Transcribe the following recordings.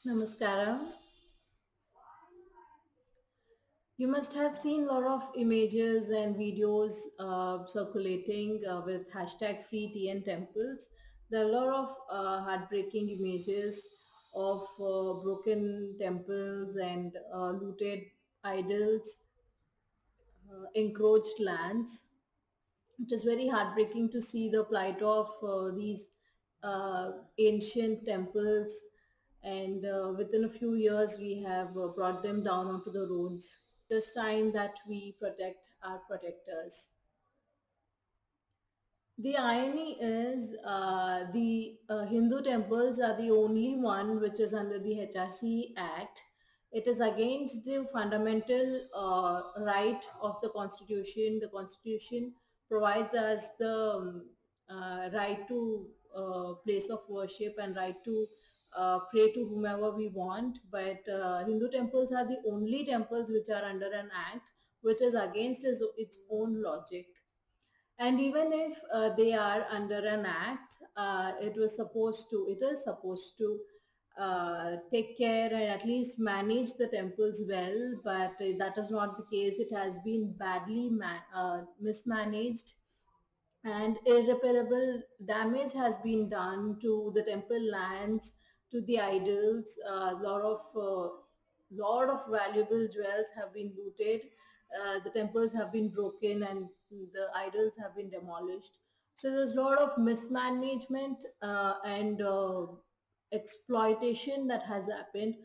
Namaskaram. You must have seen a lot of images and videos circulating with hashtag free TN temples. There are a lot of heartbreaking images of broken temples and looted idols, encroached lands. It is very heartbreaking to see the plight of these ancient temples, and within a few years, we have brought them down onto the roads. It is time that we protect our protectors. The irony is the Hindu temples are the only one which is under the HRC Act. It is against the fundamental right of the Constitution. The Constitution provides us the right to place of worship and right to pray to whomever we want. But Hindu temples are the only temples which are under an act which is against its own logic. And even if they are under an act, it is supposed to take care and at least manage the temples well, but that is not the case. It has been badly mismanaged, and irreparable damage has been done to the temple lands, to the idols. Lot of valuable jewels have been looted. The temples have been broken and the idols have been demolished. So there's a lot of mismanagement and exploitation that has happened,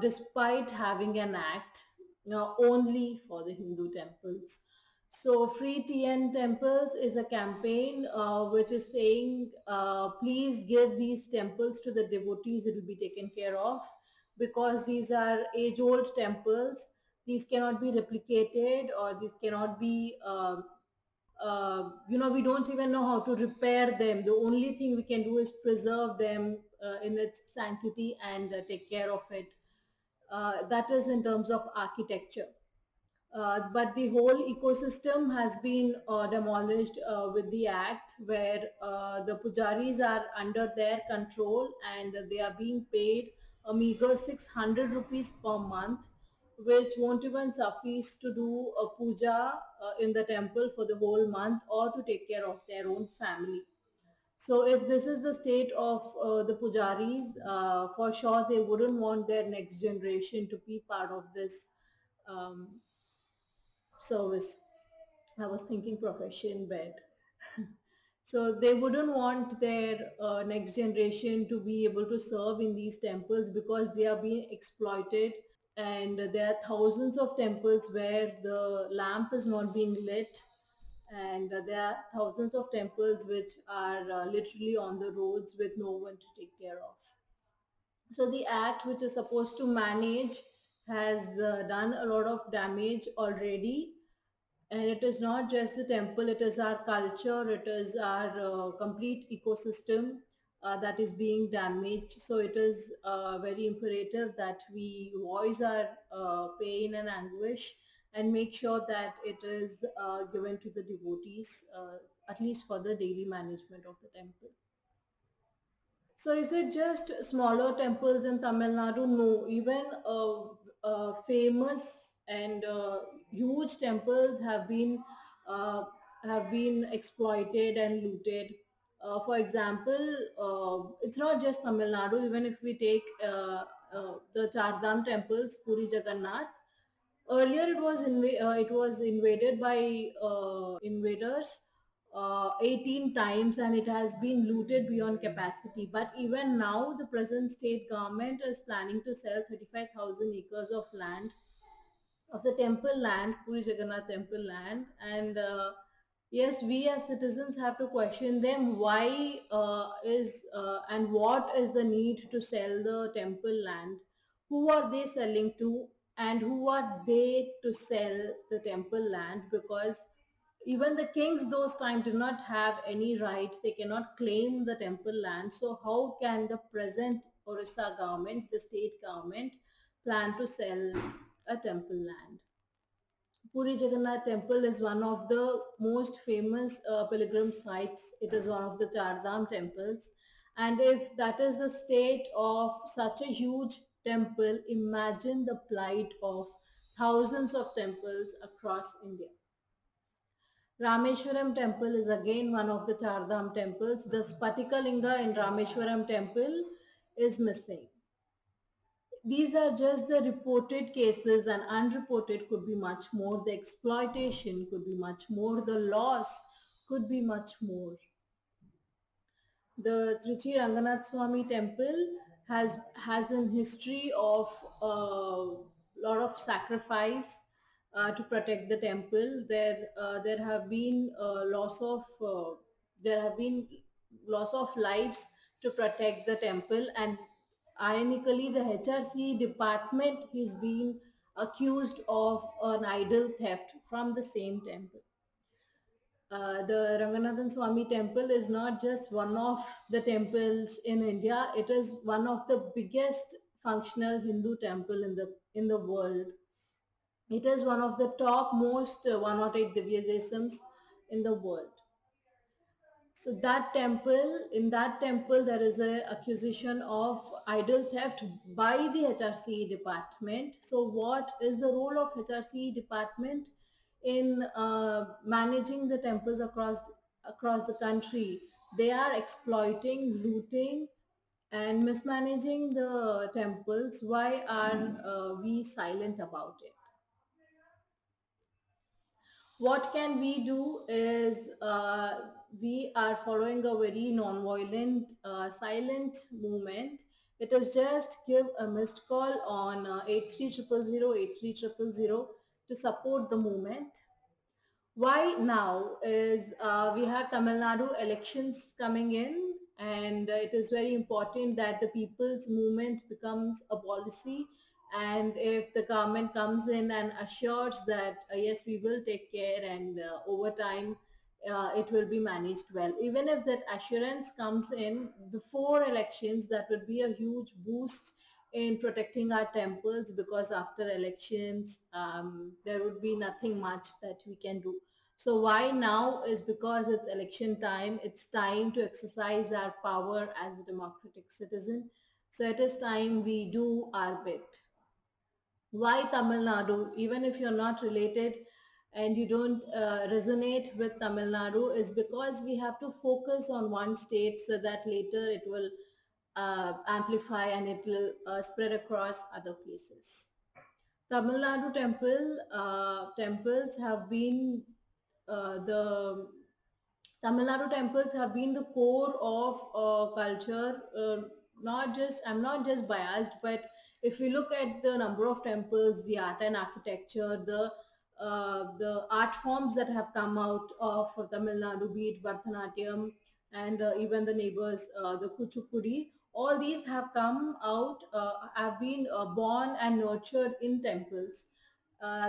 despite having an act only for the Hindu temples. So, Free TN Temples is a campaign which is saying, please give these temples to the devotees, it will be taken care of, because these are age old temples. These cannot be replicated, or these cannot be, we don't even know how to repair them. The only thing we can do is preserve them in its sanctity and take care of it. That is in terms of architecture. But the whole ecosystem has been demolished with the act, where the pujaris are under their control and they are being paid a meager 600 rupees per month, which won't even suffice to do a puja in the temple for the whole month or to take care of their own family. So if this is the state of the pujaris, for sure they wouldn't want their next generation to be part of this um, service. I was thinking profession, but so they wouldn't want their next generation to be able to serve in these temples because they are being exploited. And there are thousands of temples where the lamp is not being lit, and there are thousands of temples which are literally on the roads with no one to take care of. So the act which is supposed to manage has done a lot of damage already. And it is not just the temple, it is our culture, it is our complete ecosystem that is being damaged. So it is very imperative that we voice our pain and anguish and make sure that it is given to the devotees, at least for the daily management of the temple. So is it just smaller temples in Tamil Nadu? No, even famous and huge temples have been exploited and looted. For example, it's not just Tamil Nadu. Even if we take the Chardham temples, Puri Jagannath, earlier, it was invaded by invaders 18 times, and it has been looted beyond capacity. But even now, the present state government is planning to sell 35,000 acres of land, of the temple land, Puri Jagannath temple land. And yes, we as citizens have to question them, why is and what is the need to sell the temple land? Who are they selling to, and who are they to sell the temple land? Because even the kings those times did not have any right. They cannot claim the temple land. So how can the present Orissa government, the state government, plan to sell a temple land? Puri Jagannath Temple is one of the most famous pilgrim sites. It is one of the Char Dham temples, And if that is the state of such a huge temple, imagine the plight of thousands of temples across India. Rameshwaram temple is again one of the Chardham temples. The Spatika Linga in Rameshwaram temple is missing. These are just the reported cases, and unreported could be much more. The exploitation could be much more. The loss could be much more. The Trichy Ranganath Swami temple has an history of a lot of sacrifice to protect the temple. There have been there have been loss of lives to protect the temple, and ironically, the HRC department is being accused of an idol theft from the same temple. The Ranganathan Swami temple is not just one of the temples in India. It is one of the biggest functional Hindu temple in the world. It is one of the top most 108 Divya Desams in the world. So in that temple, there is a accusation of idol theft by the HRC department. So what is the role of HRC department in managing the temples across the country? They are exploiting, looting, and mismanaging the temples. Why are we silent about it? What can we do is we are following a very non-violent, silent movement. It is just give a missed call on 8300 to support the movement. Why now is we have Tamil Nadu elections coming in, and it is very important that the people's movement becomes a policy. And if the government comes in and assures that yes, we will take care, and over time it will be managed well. Even if that assurance comes in before elections, that would be a huge boost in protecting our temples, because after elections there would be nothing much that we can do. So why now is because it's election time. It's time to exercise our power as a democratic citizen. So it is time we do our bit. Why Tamil Nadu? Even if you're not related and you don't resonate with Tamil Nadu, is because we have to focus on one state so that later it will amplify and it will spread across other places. Tamil Nadu temples have been the Tamil Nadu temples have been the core of culture. Not just I'm not just biased, but if we look at the number of temples, the art and architecture, the art forms that have come out of Tamil Nadu, be it Bharatanatyam and even the neighbors, the Kuchipudi, all these have come out, have been born and nurtured in temples.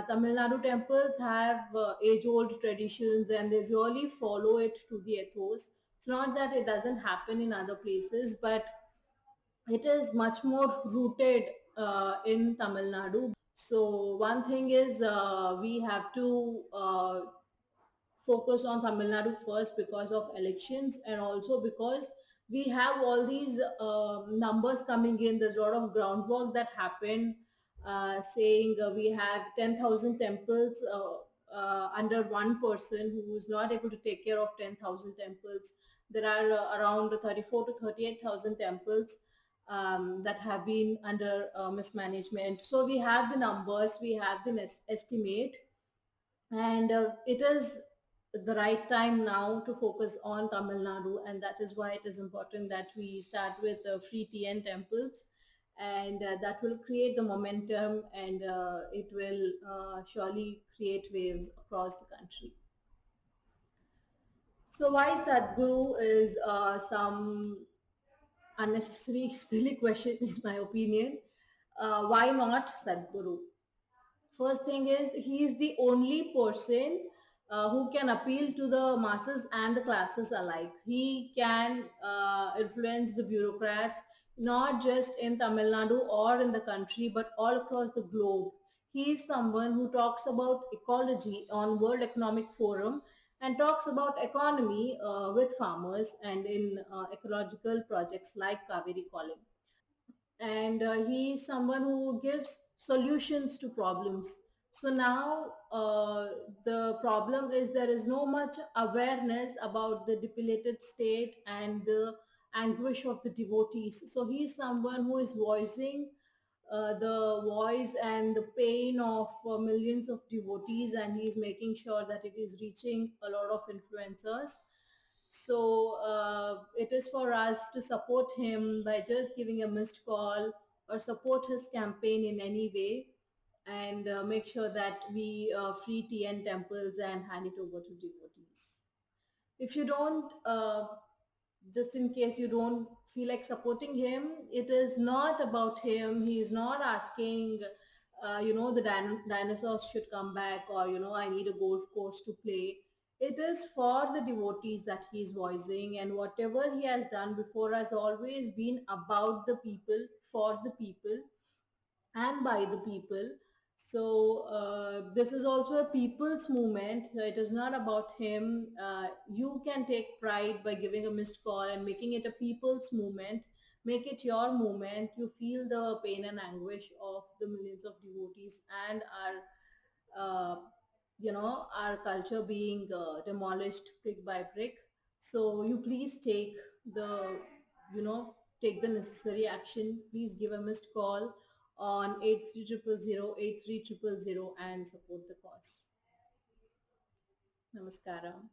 Tamil Nadu temples have age-old traditions, and they really follow it to the ethos. It's not that it doesn't happen in other places, but it is much more rooted in Tamil Nadu. So one thing is we have to focus on Tamil Nadu first because of elections, and also because we have all these numbers coming in. There's a lot of groundwork that happened, saying we have 10,000 temples under one person who is not able to take care of 10,000 temples. There are around 34 to 38,000 temples that have been under mismanagement. So we have the numbers, we have the estimate, and it is the right time now to focus on Tamil Nadu, and that is why it is important that we start with free TN temples, and that will create the momentum, and it will surely create waves across the country. So why Sadhguru is some unnecessary silly question in my opinion. Why not Sadhguru? First thing is, he is the only person who can appeal to the masses and the classes alike. He can influence the bureaucrats, not just in Tamil Nadu or in the country, but all across the globe. He is someone who talks about ecology on World Economic Forum, and talks about economy with farmers and in ecological projects like Kaveri Calling. And he's someone who gives solutions to problems. So now the problem is there is no much awareness about the depleted state and the anguish of the devotees. So he's someone who is voicing the voice and the pain of millions of devotees, and he's making sure that it is reaching a lot of influencers. So it is for us to support him by just giving a missed call or support his campaign in any way, and make sure that we free TN temples and hand it over to devotees. If you don't, just in case you don't feel like supporting him, it is not about him. He is not asking, the dinosaurs should come back, or, I need a golf course to play. It is for the devotees that he is voicing, and whatever he has done before has always been about the people, for the people, and by the people. So this is also a people's movement. So it is not about him. You can take pride by giving a missed call and making it a people's movement. Make it your movement. You feel the pain and anguish of the millions of devotees and our culture being demolished brick by brick. So you please the, take the necessary action. Please give a missed call on 8300 and support the cause. Namaskaram.